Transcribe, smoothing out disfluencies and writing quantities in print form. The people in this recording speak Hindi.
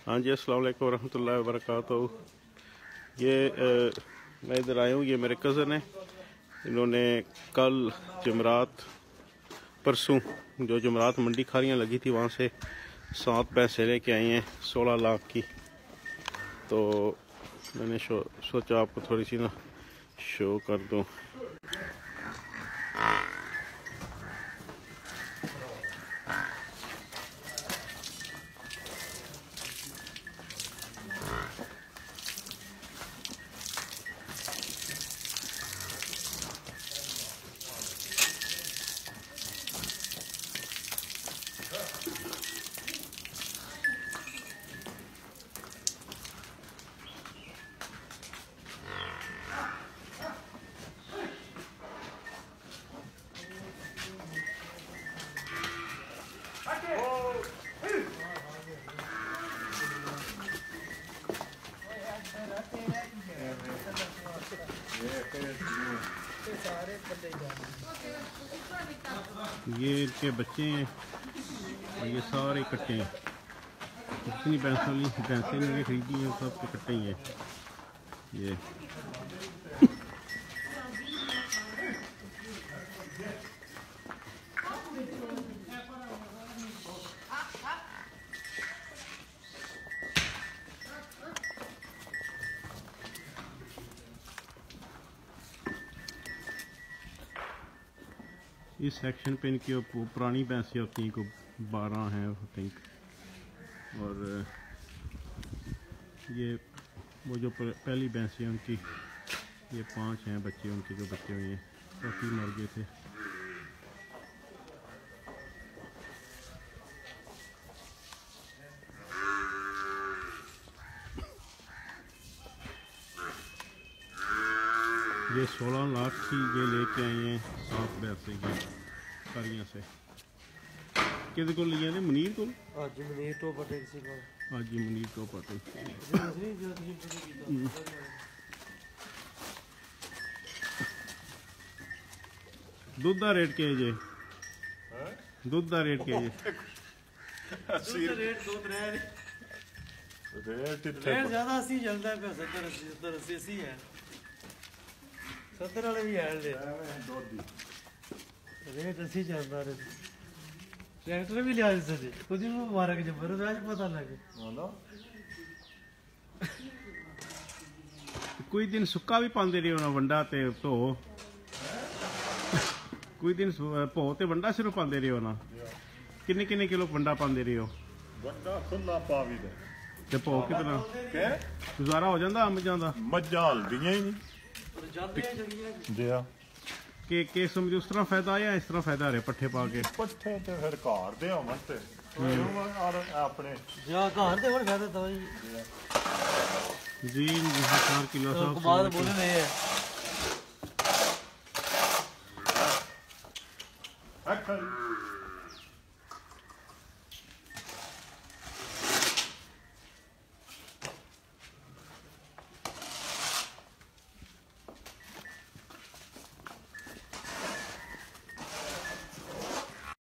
हाँ जी, अस्सलाम वालेकुम वरहमतुल्लाहि वबरकातुहू। ये मैं इधर आया हूँ, ये मेरे कज़न है। इन्होंने कल जमरात परसों जो जमरात मंडी खारियाँ लगी थी वहाँ से 7 पैसे लेके आए हैं 16 लाख की। तो मैंने सोचा आपको थोड़ी सी ना शो कर दूँ। ये इनके बच्चे हैं और ये सारे कट्टे हैं। जितनी भैंसें इनके खरीदी हैं सब के कट्टे ही हैं। ये इस सेक्शन पे इनकी पुरानी भैंसें होती हैं, को 12 हैं आई थिंक। और ये वो जो पहली भैंसें हैं उनकी ये 5 हैं बच्चे, उनके जो बच्चे हुए हैं काफ़ी मर गए थे। ये 16 लाख की ये लेके आए हैं 7 पैसे की खारियाँ से। किस को लिए ने मुनीर को आज मुनीर तो पटे किसी को आज मुनीर को पटे दूध का रेट क्या जे दूध का रेट क्या जे रेट ज्यादा सी चलता है 70-80 है 70 वाले भी है रेट अच्छी चलता है। ट्रैक्टर भी लिया सके कुछ भी मुबारक जबर आज पता लगे कोई दिन सुक्का भी पाते रहे हो ना वंडा ते धो कोई दिन भो ते वंडा सिर्फ पाते रहे हो ना। किन्ने किन्ने किलो वंडा पाते रहे हो वंडा खुला पा भी दे ते भो कितना गुजारा हो जाता मझां दा मज्जां हलदियां ही नहीं दिया के समझ उस तरह फायदा आया इस तरह फायदा रहे पट्ठे पा के पट्ठे ते फिर घर दे होवन ते और अपने जा घर दे फायदा तो जी 4 किलो सब बाद बोले नहीं है।